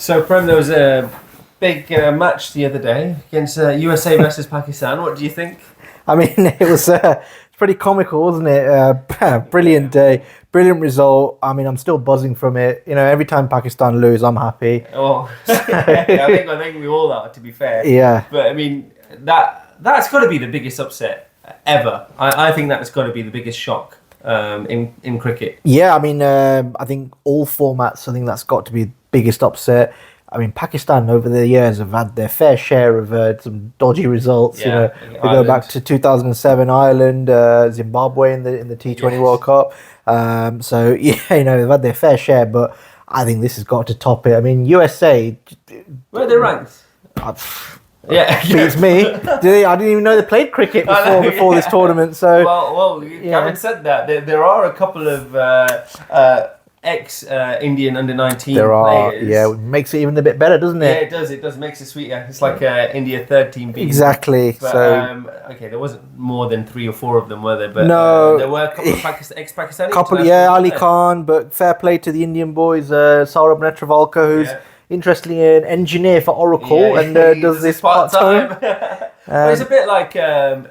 So, Prem, there was a big match the other day against USA versus Pakistan. What do you think? I mean, it was pretty comical, wasn't it? Brilliant day, brilliant result. I mean, I'm still buzzing from it. You know, every time Pakistan lose, I'm happy. Oh, I think we all are, to be fair. Yeah. But I mean, that's got to be the biggest upset ever. I think that's got to be the biggest shock in cricket. Yeah, I mean, I think all formats. I think that's got to be the biggest upset. I mean, Pakistan over the years have had their fair share of some dodgy results. Yeah, you know, we go back to 2007 Ireland, Zimbabwe in the T20 World Cup. So yeah, you know, they've had their fair share, but I think this has got to top it. I mean, USA. Where are they ranked? Beats me. I didn't even know they played cricket before this tournament. So having said that, there are a couple of ex-Indian under-19 there are, players. yeah, makes it even a bit better, doesn't it? Yeah, it does. Makes it sweeter. It's like India third team beat. Exactly. But, so okay, there wasn't more than 3 or 4 of them, were there? But no, there were a couple of ex-Pakistani. Ali Khan, but fair play to the Indian boys. Saurabh Netravalkar, who's interestingly an engineer for Oracle and does this part-time. It's a bit like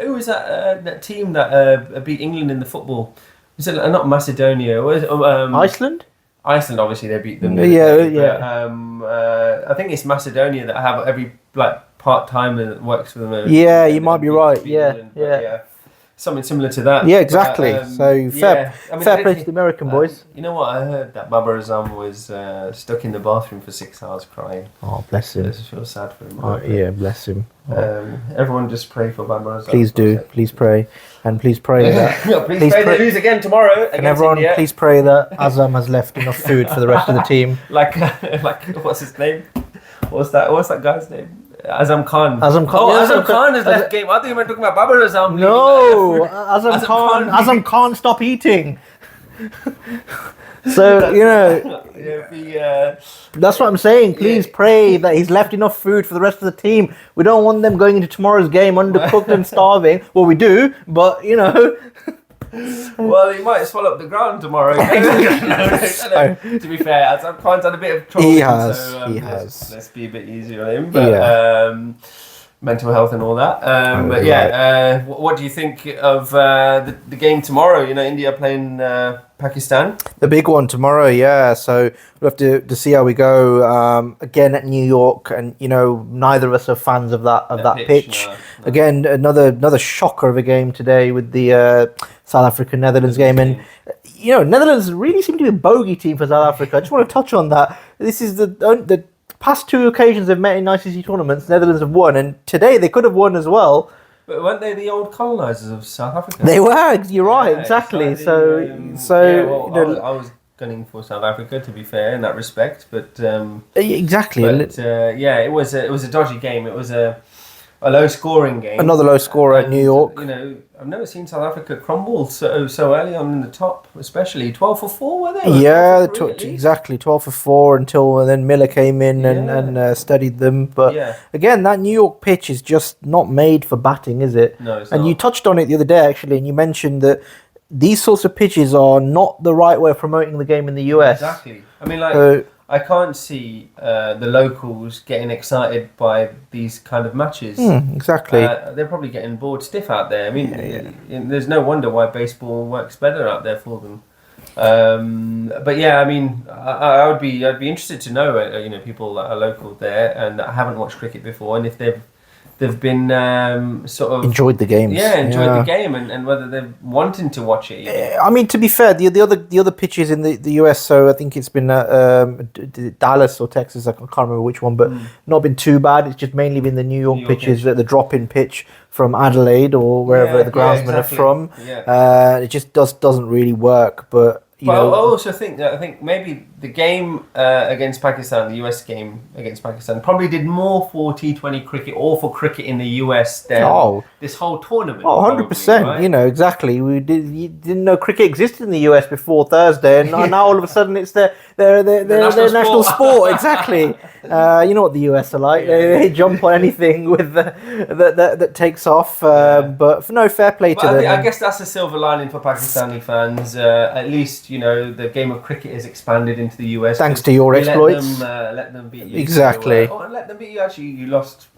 who was that team that beat England in the football? Is it not Macedonia? Iceland? Iceland, obviously, they beat them. Yeah. I think it's Macedonia that have every part-timer that works for them. Yeah, you might be right. Yeah. Something similar to that. Yeah, exactly. So fair play to the American boys. You know what? I heard that Babar Azam was stuck in the bathroom for 6 hours crying. Oh, bless him. I just feel sad for him. Oh, yeah, bless him. Everyone just pray for Babar Azam. Please do. Please pray. And please pray that... please pray they lose again tomorrow. Can everyone India. Please pray that Azam has left enough food for the rest of the team? like what's his name? What's that guy's name? Azam Khan. Azam Khan has left game. I think you were talking about Babar Azam. No, Azam Khan stop eating. So, you know, that's what I'm saying. Please pray that he's left enough food for the rest of the team. We don't want them going into tomorrow's game undercooked and starving. Well, we do, but, you know... Well, he might swallow up the ground tomorrow. To be fair, Azam Khan's had a bit of trouble. He has. Let's be a bit easier on him. But mental health and all that. What do you think of the game tomorrow? You know, India playing Pakistan. The big one tomorrow, yeah. So we'll have to see how we go. Again at New York, and you know, neither of us are fans of that pitch. No. Again, another shocker of a game today with the South Africa-Netherlands game. And you know, Netherlands really seem to be a bogey team for South Africa. I just want to touch on that. This is the past 2 occasions they've met in ICC tournaments, Netherlands have won, and today they could have won as well. But weren't they the old colonisers of South Africa? They were. You're right. Exactly. You know, I was gunning for South Africa, to be fair, in that respect. But exactly. But it was a dodgy game. It was a low-scoring game. Another low scorer at New York. You know, I've never seen South Africa crumble so early on in the top, especially 12 for 4, were they? Yeah, exactly, 12 for 4 until then Miller came in and steadied them. But again, that New York pitch is just not made for batting, is it? No, it's and not. You touched on it the other day, actually, and you mentioned that these sorts of pitches are not the right way of promoting the game in the US. Exactly. I mean, I can't see the locals getting excited by these kind of matches. Exactly. They're probably getting bored stiff out there. I mean, there's no wonder why baseball works better out there for them. But yeah, I mean, I'd be interested to know, you know, people that are local there and that haven't watched cricket before, and if they've been sort of enjoyed the games. Yeah, enjoyed the game, and whether they're wanting to watch it. I mean, to be fair, the other pitches in the US, so I think it's been Dallas or Texas, I can't remember which one, but not been too bad. It's just mainly been the New York pitches, the drop-in pitch from Adelaide or wherever the groundsmen are from. Yeah. It just doesn't really work, but... I also think that maybe the game against Pakistan, the US game against Pakistan, probably did more for T20 cricket or for cricket in the US than this whole tournament. Oh, 100%. Right? You know, exactly. You didn't know cricket existed in the US before Thursday, and now all of a sudden it's their national sport. Exactly. You know what the US are like. They jump on anything with that takes off. But no, fair play to them. I guess that's a silver lining for Pakistani fans. At least, you know, the game of cricket has expanded into into the US. Thanks to your exploits. Let them beat you. Exactly. So, and let them beat you. Actually, you lost.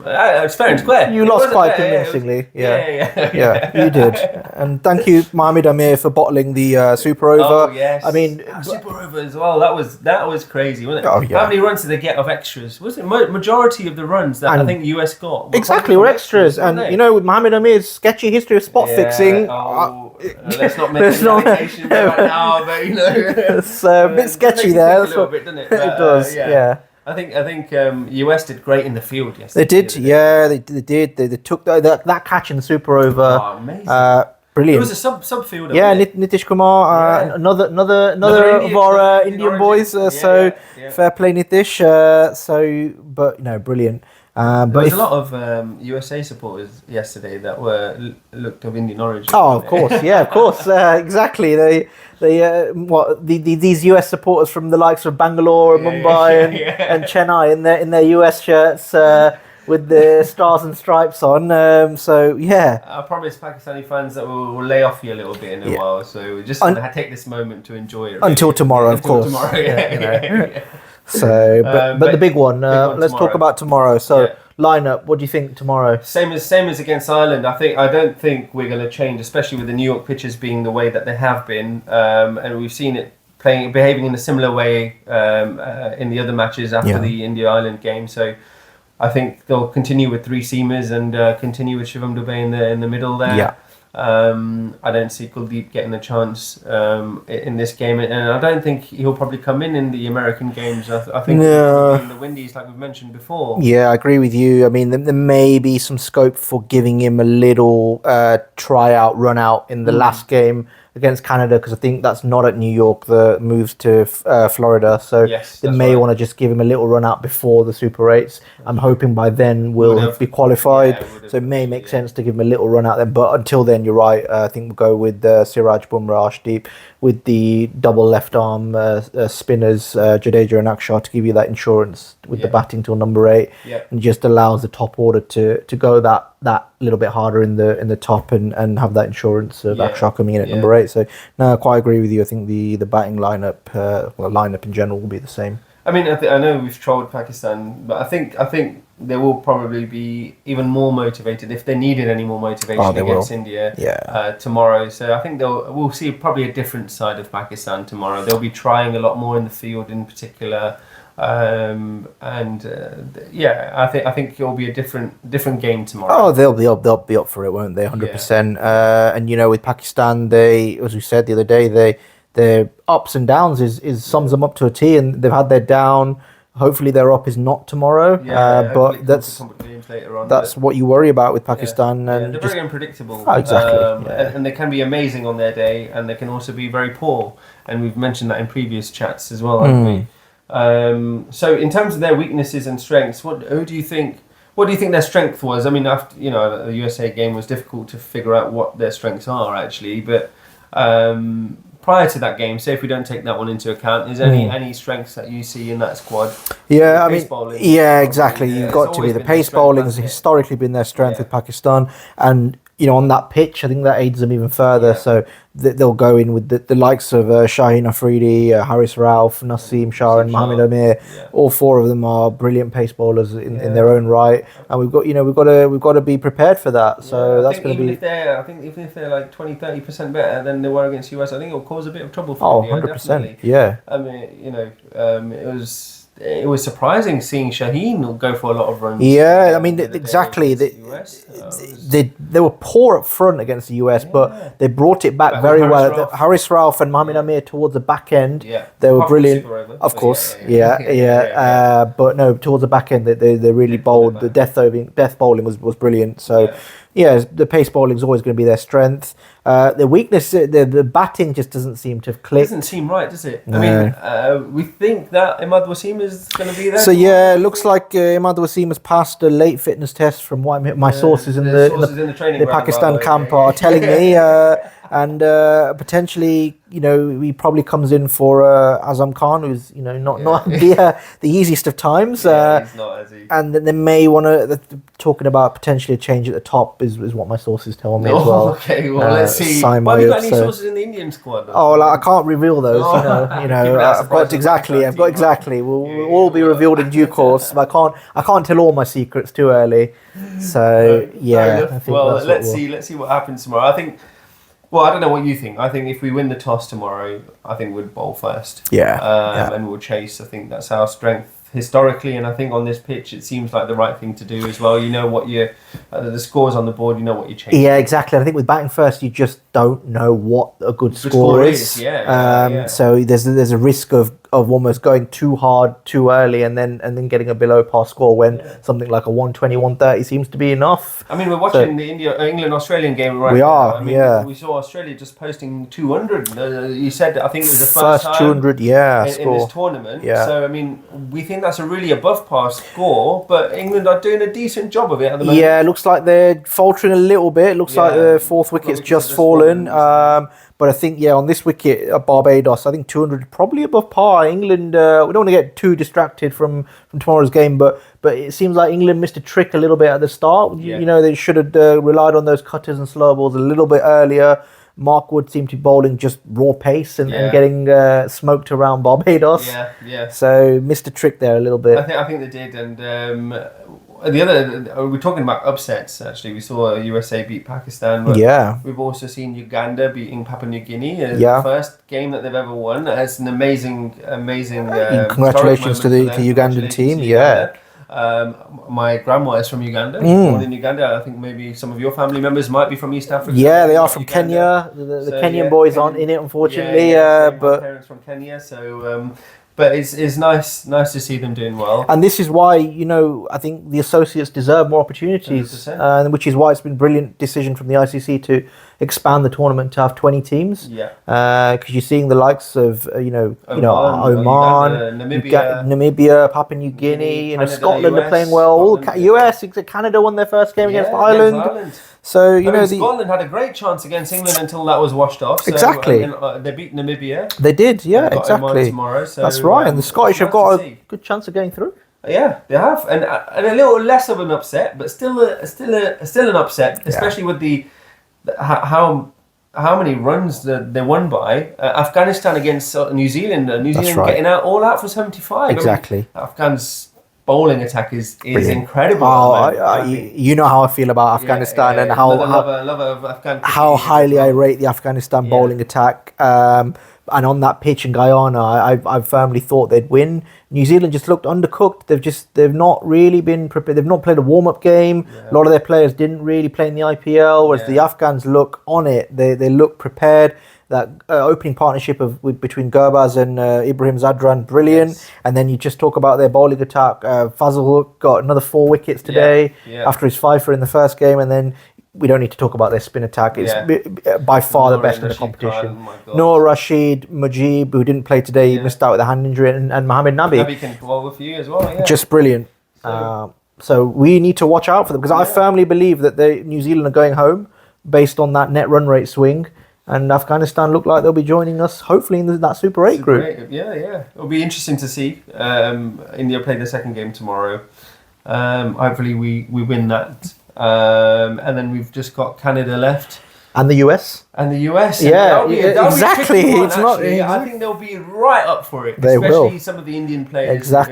It's fair and square. You lost quite convincingly. Yeah. You did. And thank you, Mohamed Amir, for bottling the Super Over. Oh yes. I mean, Super Over as well. That was crazy, wasn't it? Oh, yeah. How many runs did they get of extras? Was it majority of the runs that I think US got? Exactly, were extras. And with Mohamed Amir's sketchy history of spot fixing. Let's not make any allegations right now, but it's a bit sketchy there. A little bit, doesn't it? But, it does. Yeah. I think US did great in the field yesterday. They did, yeah, they did. They took that catch in the Super Over. Oh, amazing! Brilliant. It was a sub fielder. Yeah, Nitish Kumar, another of our Indian boys. So fair play, Nitish. But brilliant. There was a lot of USA supporters yesterday that looked of Indian origin. Oh, of course, of course, exactly. These US supporters from the likes of Bangalore, Mumbai, and Chennai in their US shirts with the stars and stripes on. I promise Pakistani fans that we'll lay off you a little bit in a while. So we're just gonna take this moment to enjoy it. Really. Until tomorrow, of course. Tomorrow, So, but the big one. Let's talk about tomorrow. So, lineup. What do you think tomorrow? Same as against Ireland. I don't think we're going to change, especially with the New York pitches being the way that they have been, and we've seen it behaving in a similar way in the other matches after the India Ireland game. So, I think they'll continue with three seamers and continue with Shivam Dubey in the middle there. Yeah. I don't see Kuldeep getting a chance in this game, and I don't think he'll probably come in the American games. I think in the Windies, like we've mentioned before. Yeah, I agree with you. I mean, there may be some scope for giving him a little tryout, run out in the last game against Canada, because I think that's not at New York. The moves to Florida, so they may want to just give him a little run out before the Super 8s. I'm hoping by then we'll be qualified, so it may make sense to give him a little run out then. But until then, you're right. I think we'll go with Siraj, Bumrah, Arshdeep with the double left arm spinners, Jadeja and Akshar, to give you that insurance with the batting till number 8, and just allows the top order to go that little bit harder in the top and have that insurance of Akshar coming in at number 8. So no, I quite agree with you. I think the batting lineup, lineup in general, will be the same. I mean, I know we've trolled Pakistan, but I think they will probably be even more motivated if they needed any more motivation against India tomorrow. So I think we'll see probably a different side of Pakistan tomorrow. They'll be trying a lot more in the field, in particular. I think it'll be a different game tomorrow. Oh, they'll be up for it, won't they? 100%. And with Pakistan, they, as we said the other day, their ups and downs is sums them up to a T, and they've had their down. Hopefully their up is not tomorrow, but that's what you worry about with Pakistan. And they're very unpredictable. Oh, exactly. And they can be amazing on their day, and they can also be very poor. And we've mentioned that in previous chats as well, haven't we? So in terms of their weaknesses and strengths, what do you think their strength was? I mean, after the USA game was difficult to figure out what their strengths are actually, but prior to that game, say if we don't take that one into account, is any strengths that you see in that squad? Yeah, exactly. You've got to be. The pace bowling has historically been their strength with Pakistan, and on that pitch, I think that aids them even further. So they'll go in with the likes of Shaheen Afridi, Haris Rauf, Naseem Shah, and Mohamed Amir. All four of them are brilliant pace bowlers in their own right, and we've got to be prepared for that. So that's going to be. Even if they're like 20-30% better than they were against US, I think it'll cause a bit of trouble for India. 100%. Definitely. Yeah. I mean, it was surprising seeing Shaheen go for a lot of runs. Yeah, I mean, exactly. They were poor up front against the US, but they brought it back very well. Haris Rauf and Mohamed Amir towards the back end, they were brilliant. Of course, but no, towards the back end, they really bowled. The death bowling was brilliant. So. Yeah, the pace bowling is always going to be their strength. The weakness, the batting just doesn't seem to have clicked. It doesn't seem right, does it? No. I mean, we think that Imad Wasim is going to be there. So it looks like Imad Wasim has passed a late fitness test from what my sources in the training Pakistan camp are telling me. and potentially, he probably comes in for Azam Khan, who's not the easiest of times. He's not, is he? And then they may want to talking about potentially a change at the top is what my sources tell me as well. Okay, well let's see. Have you got any sources in the Indian squad? I can't reveal those. I've got exactly. We'll all be revealed in due course. But I can't tell all my secrets too early. So I think let's see what happens tomorrow. I think. Well, I don't know what you think. I think if we win the toss tomorrow, I think we'd bowl first. And we'll chase. I think that's our strength historically, and I think on this pitch it seems like the right thing to do as well. You know what the scores on the board. You know what you're chasing. Yeah, exactly. I think with batting first, you just don't know what a good score is. So there's a risk of almost going too hard too early and then getting a below par score when something like a 120, 130 seems to be enough. I mean, we're watching the England-Australian game right now. We saw Australia just posting 200. You said, I think it was the first time 200, in this tournament. Yeah. So, I mean, we think that's a really above par score, but England are doing a decent job of it at the moment. Yeah, it looks like they're faltering a little bit. It looks like the fourth wicket's just fallen. But I think, on this wicket at Barbados, I think 200 probably above par. England, we don't want to get too distracted from tomorrow's game, but it seems like England missed a trick a little bit at the start. They should have relied on those cutters and slow balls a little bit earlier. Mark Wood seemed to be bowling just raw pace and getting smoked around Barbados. So missed a trick there a little bit. I think they did, and we're talking about upsets. Actually, we saw USA beat Pakistan. But we've also seen Uganda beating Papua New Guinea. The first game that they've ever won. It's an amazing. Congratulations to the Ugandan team. My grandma is from Uganda, born in Uganda. I think maybe some of your family members might be from East Africa. Yeah, they are from Kenya. The Kenyan boys aren't in it, unfortunately. My parents from Kenya, so. But it's nice to see them doing well. And this is why, I think the associates deserve more opportunities, which is why it's been a brilliant decision from the ICC to expand the tournament to have 20 teams. Because you're seeing the likes of, Oman, Namibia, Papua New Guinea, Scotland are playing well. US, Canada won their first game against Ireland. So, Scotland had a great chance against England until that was washed off. So, exactly. They beat Namibia. They did, exactly. Tomorrow, so, that's right, and the Scottish have got a good chance of going through. Yeah, they have, and a little less of an upset, but still an upset, especially with the how many runs they won by. Afghanistan against New Zealand. New Zealand getting all out for 75. Exactly. Afghans' bowling attack is incredible. You know how I feel about Afghanistan and how highly I rate the Afghanistan bowling attack. And on that pitch in Guyana, I firmly thought they'd win. New Zealand just looked undercooked. They've not really been prepared. They've not played a warm-up game. A lot of their players didn't really play in the IPL, whereas the Afghans look on it. They look prepared. That opening partnership between Gurbaz and Ibrahim Zadran, brilliant. And then you just talk about their bowling attack. Fazal got another 4 wickets today after his fifer in the first game, and then we don't need to talk about their spin attack. It's by far the best in the competition. Noor Rashid, Mujib, who didn't play today, missed out with a hand injury, and Mohamed Nabi. Nabi can bowl with you as well, Just brilliant. So we need to watch out for them, because I firmly believe that New Zealand are going home based on that net run rate swing. And Afghanistan look like they'll be joining us, hopefully, in that Super 8 group. It'll be interesting to see. India play the second game tomorrow. Hopefully we win that. And then we've just got Canada left. And the US. Exactly. It's not. I think they'll be right up for it. They especially will. Some of the Indian players who are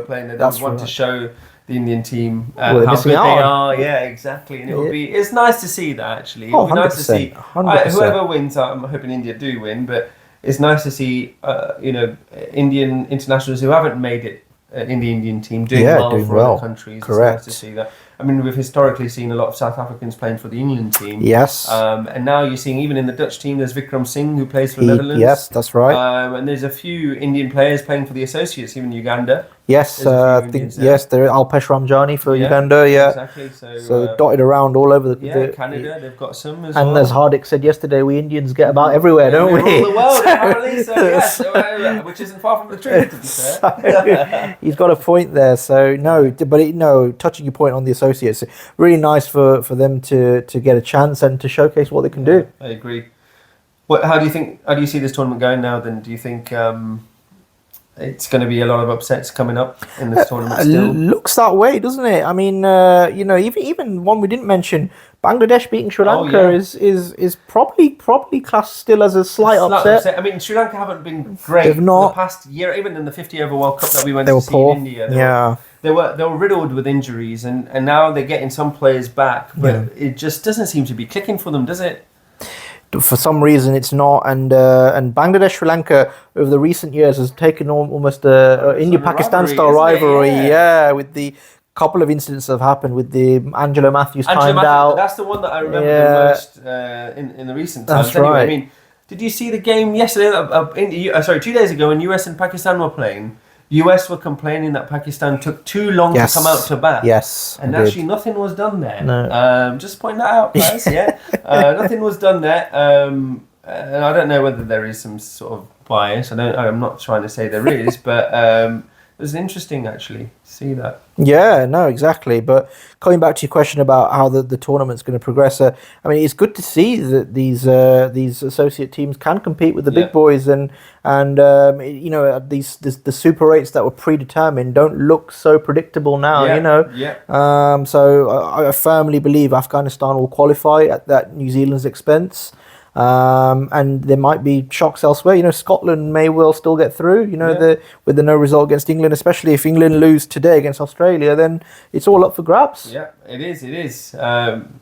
playing. They want to show the Indian team how good they are. Exactly. And it's nice to see that, actually. It'll be nice to see. 100%. Whoever wins, I'm hoping India do win, but it's nice to see Indian internationals who haven't made it in the Indian team doing well for other countries. Correct. It's nice to see that. I mean, we've historically seen a lot of South Africans playing for the England team. Yes. And now you're seeing, even in the Dutch team, there's Vikram Singh, who plays for the Netherlands. Yes, that's right. And there's a few Indian players playing for the associates, even Uganda. Yes, I think there is Alpesh Ramjani for Uganda. Exactly. So dotted around all over Canada, they've got some as well. And as Hardik said yesterday, we Indians get about everywhere, don't we? All the world, apparently. Which isn't far from the truth, to be fair. He's got a point there. So touching your point on the associates, really nice for them to get a chance and to showcase what they can do. I agree. How do you think? How do you see this tournament going now? Then, do you think it's going to be a lot of upsets coming up in this tournament? Still, looks that way, doesn't it? I mean, even one we didn't mention, Bangladesh beating Sri Lanka is probably classed still as a slight upset. I mean, Sri Lanka haven't been great They've not. in the past year. Even in the 50 over World Cup that we went to see poor. in India, they were riddled with injuries, and now they're getting some players back, but it just doesn't seem to be clicking for them, does it? For some reason, it's not, and Bangladesh Sri Lanka over the recent years has taken almost a India-Pakistan style rivalry, with the couple of incidents that have happened with the Angelo Matthews timed out. That's the one that I remember the most in the recent times. That's right. I mean, did you see the game yesterday? 2 days ago, when US and Pakistan were playing. US were complaining that Pakistan took too long to come out to bat. Yes, and actually nothing was done there. No. Just point that out, guys. Nothing was done there. And I don't know whether there is some sort of bias. I'm not trying to say there is, but it was interesting actually to see that. Yeah, no, exactly. But coming back to your question about how the tournament's going to progress, I mean, it's good to see that these associate teams can compete with the big boys, and the Super 8s that were predetermined don't look so predictable now. So I firmly believe Afghanistan will qualify at that New Zealand's expense. And there might be shocks elsewhere. Scotland may well still get through. With the no result against England, especially if England lose today against Australia, then it's all up for grabs. Yeah, it is.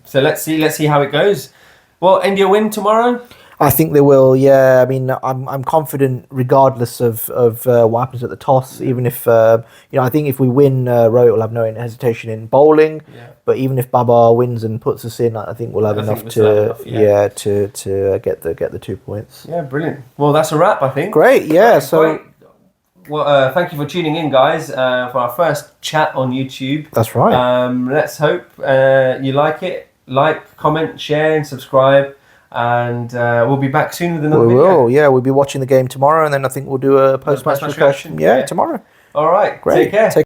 So let's see how it goes. Well, India win tomorrow? I think they will. Yeah, I mean, I'm confident regardless of what happens at the toss. Even if I think if we win, Rohit will have no hesitation in bowling. Yeah. But even if Babar wins and puts us in, I think we'll have enough to get the 2 points. Yeah, brilliant. Well, that's a wrap, I think. Great. Yeah. Great. Well, thank you for tuning in, guys, for our first chat on YouTube. That's right. Let's hope you like it. Like, comment, share, and subscribe. And we'll be back soon with another video. We'll be watching the game tomorrow, and then I think we'll do a post-match discussion. Tomorrow. All right. Great. Take care.